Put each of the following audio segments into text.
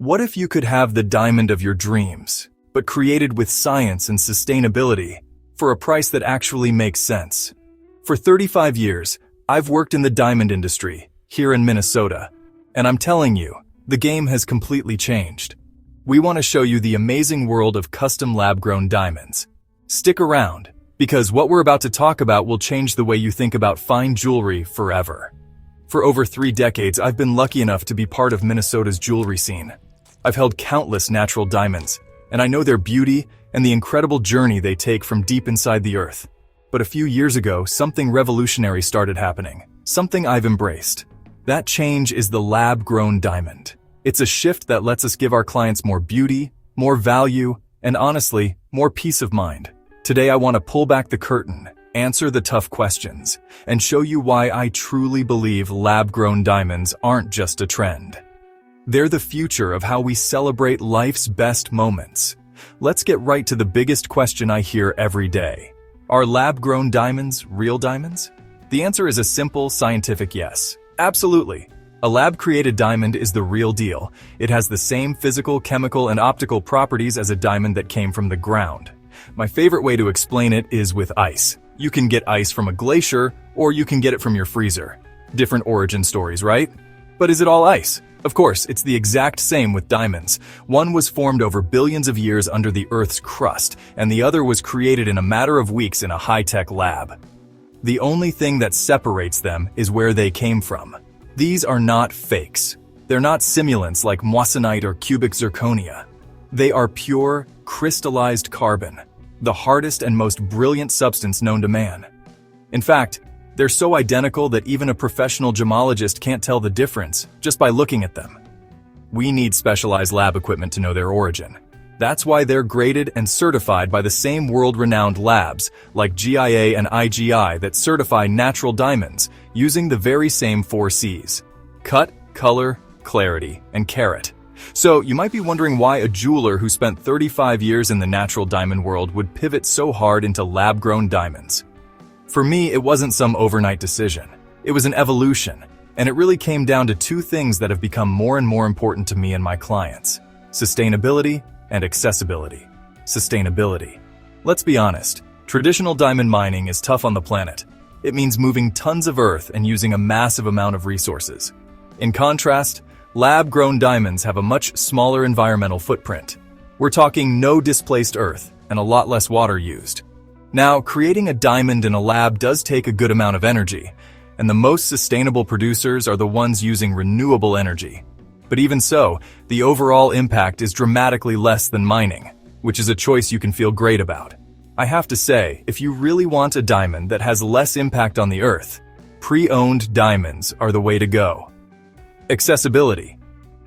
What if you could have the diamond of your dreams, but created with science and sustainability for a price that actually makes sense? For 35 years, I've worked in the diamond industry here in Minnesota, and I'm telling you, the game has completely changed. We want to show you the amazing world of custom lab-grown diamonds. Stick around, because what we're about to talk about will change the way you think about fine jewelry forever. For over 3 decades, I've been lucky enough to be part of Minnesota's jewelry scene. I've held countless natural diamonds, and I know their beauty and the incredible journey they take from deep inside the earth. But a few years ago, something revolutionary started happening, something I've embraced. That change is the lab-grown diamond. It's a shift that lets us give our clients more beauty, more value, and honestly, more peace of mind. Today I want to pull back the curtain, answer the tough questions, and show you why I truly believe lab-grown diamonds aren't just a trend. They're the future of how we celebrate life's best moments. Let's get right to the biggest question I hear every day. Are lab-grown diamonds real diamonds? The answer is a simple, scientific yes. Absolutely. A lab-created diamond is the real deal. It has the same physical, chemical, and optical properties as a diamond that came from the ground. My favorite way to explain it is with ice. You can get ice from a glacier, or you can get it from your freezer. Different origin stories, right? But is it all ice? Of course, it's the exact same with diamonds. One was formed over billions of years under the Earth's crust, and the other was created in a matter of weeks in a high-tech lab. The only thing that separates them is where they came from. These are not fakes. They're not simulants like moissanite or cubic zirconia. They are pure, crystallized carbon, the hardest and most brilliant substance known to man. In fact, they're so identical that even a professional gemologist can't tell the difference just by looking at them. We need specialized lab equipment to know their origin. That's why they're graded and certified by the same world-renowned labs like GIA and IGI that certify natural diamonds using the very same 4 C's: cut, color, clarity, and carat. So you might be wondering why a jeweler who spent 35 years in the natural diamond world would pivot so hard into lab-grown diamonds. For me, it wasn't some overnight decision. It was an evolution, and it really came down to 2 things that have become more and more important to me and my clients: sustainability and accessibility. Sustainability. Let's be honest, traditional diamond mining is tough on the planet. It means moving tons of earth and using a massive amount of resources. In contrast, lab-grown diamonds have a much smaller environmental footprint. We're talking no displaced earth and a lot less water used. Now, creating a diamond in a lab does take a good amount of energy, and the most sustainable producers are the ones using renewable energy. But even so, the overall impact is dramatically less than mining, which is a choice you can feel great about. I have to say, if you really want a diamond that has less impact on the earth, pre-owned diamonds are the way to go. Accessibility.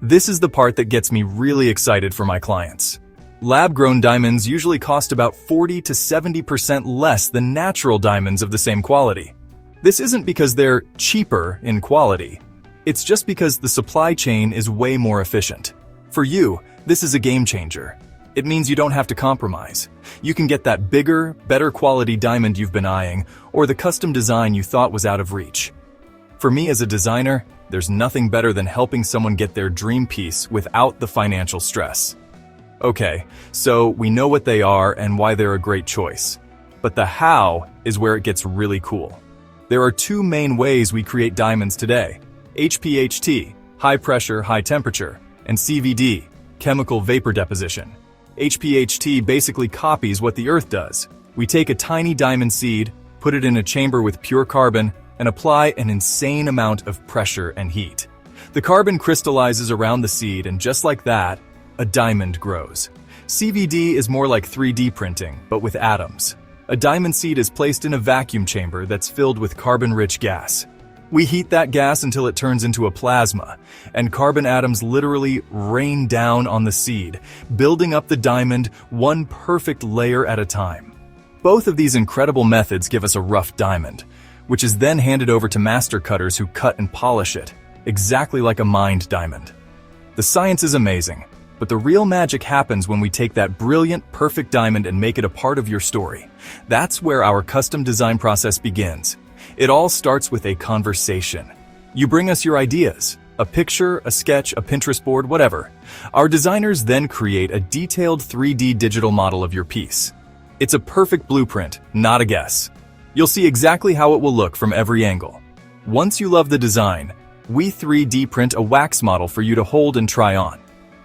This is the part that gets me really excited for my clients. Lab-grown diamonds usually cost about 40 to 70% less than natural diamonds of the same quality. This isn't because they're cheaper in quality. It's just because the supply chain is way more efficient. For you, this is a game changer. It means you don't have to compromise. You can get that bigger, better quality diamond you've been eyeing, or the custom design you thought was out of reach. For me as a designer, there's nothing better than helping someone get their dream piece without the financial stress. Okay, so we know what they are and why they're a great choice. But the how is where it gets really cool. There are 2 main ways we create diamonds today: HPHT, high pressure, high temperature, and CVD, chemical vapor deposition. HPHT basically copies what the Earth does. We take a tiny diamond seed, put it in a chamber with pure carbon, and apply an insane amount of pressure and heat. The carbon crystallizes around the seed, and just like that, a diamond grows. CVD is more like 3D printing, but with atoms. A diamond seed is placed in a vacuum chamber that's filled with carbon-rich gas. We heat that gas until it turns into a plasma, and carbon atoms literally rain down on the seed, building up the diamond one perfect layer at a time. Both of these incredible methods give us a rough diamond, which is then handed over to master cutters who cut and polish it, exactly like a mined diamond. The science is amazing, but the real magic happens when we take that brilliant, perfect diamond and make it a part of your story. That's where our custom design process begins. It all starts with a conversation. You bring us your ideas. A picture, a sketch, a Pinterest board, whatever. Our designers then create a detailed 3D digital model of your piece. It's a perfect blueprint, not a guess. You'll see exactly how it will look from every angle. Once you love the design, we 3D print a wax model for you to hold and try on.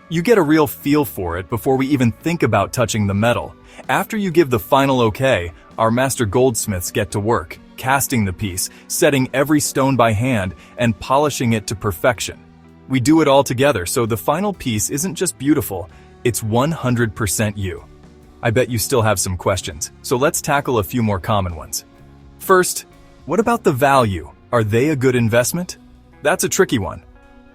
You get a real feel for it before we even think about touching the metal. After you give the final okay, our master goldsmiths get to work, casting the piece, setting every stone by hand, and polishing it to perfection. We do it all together, so the final piece isn't just beautiful, it's 100% you. I bet you still have some questions, so let's tackle a few more common ones. First, what about the value? Are they a good investment? That's a tricky one.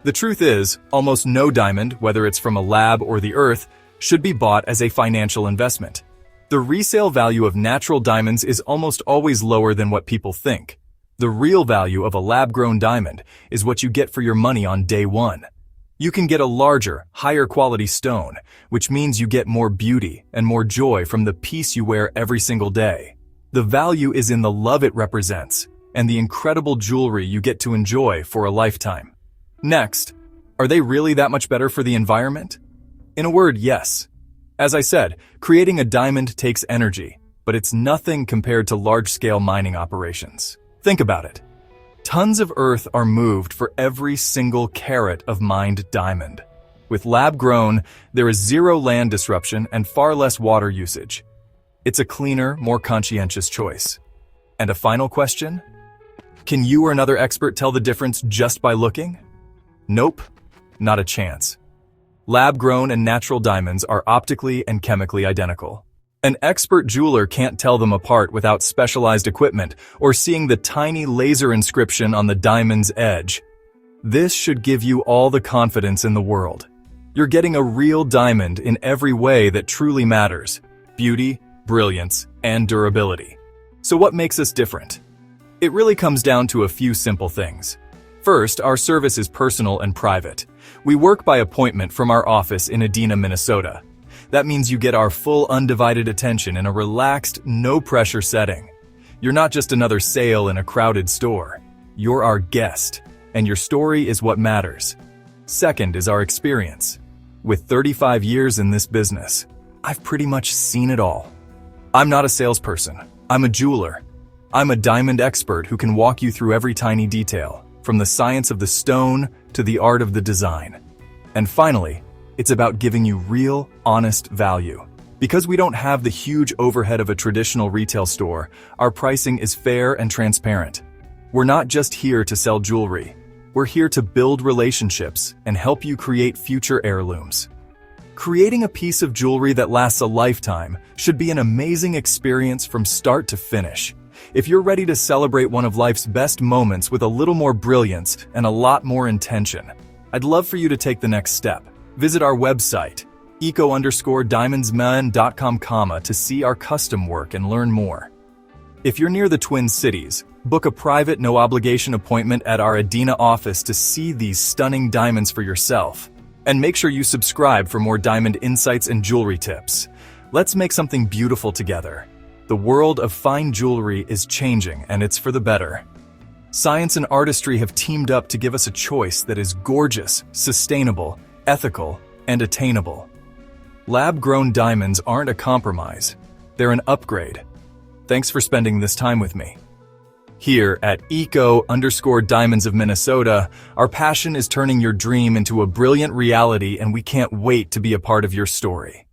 The truth is, almost no diamond, whether it's from a lab or the earth, should be bought as a financial investment. The resale value of natural diamonds is almost always lower than what people think. The real value of a lab-grown diamond is what you get for your money on day one. You can get a larger, higher quality stone, which means you get more beauty and more joy from the piece you wear every single day. The value is in the love it represents and the incredible jewelry you get to enjoy for a lifetime. Next, are they really that much better for the environment? In a word, yes. As I said, creating a diamond takes energy, but it's nothing compared to large-scale mining operations. Think about it. Tons of earth are moved for every single carat of mined diamond. With lab-grown, there is zero land disruption and far less water usage. It's a cleaner, more conscientious choice. And a final question? Can you or another expert tell the difference just by looking? Nope, not a chance. Lab-grown and natural diamonds are optically and chemically identical. An expert jeweler can't tell them apart without specialized equipment or seeing the tiny laser inscription on the diamond's edge. This should give you all the confidence in the world. You're getting a real diamond in every way that truly matters: beauty, brilliance, and durability. So what makes us different? It really comes down to a few simple things. First, our service is personal and private. We work by appointment from our office in Edina, Minnesota. That means you get our full undivided attention in a relaxed, no-pressure setting. You're not just another sale in a crowded store. You're our guest, and your story is what matters. Second is our experience. With 35 years in this business, I've pretty much seen it all. I'm not a salesperson. I'm a jeweler. I'm a diamond expert who can walk you through every tiny detail, from the science of the stone to the art of the design. And finally, it's about giving you real, honest value. Because we don't have the huge overhead of a traditional retail store, our pricing is fair and transparent. We're not just here to sell jewelry. We're here to build relationships and help you create future heirlooms. Creating a piece of jewelry that lasts a lifetime should be an amazing experience from start to finish. If you're ready to celebrate one of life's best moments with a little more brilliance and a lot more intention, I'd love for you to take the next step. Visit our website, eco_diamondsman.com, to see our custom work and learn more. If you're near the Twin Cities, book a private, no-obligation appointment at our Edina office to see these stunning diamonds for yourself. And make sure you subscribe for more diamond insights and jewelry tips. Let's make something beautiful together. The world of fine jewelry is changing, and it's for the better. Science and artistry have teamed up to give us a choice that is gorgeous, sustainable, ethical, and attainable. Lab-grown diamonds aren't a compromise. They're an upgrade. Thanks for spending this time with me. Here at eco_diamonds of Minnesota, our passion is turning your dream into a brilliant reality, and we can't wait to be a part of your story.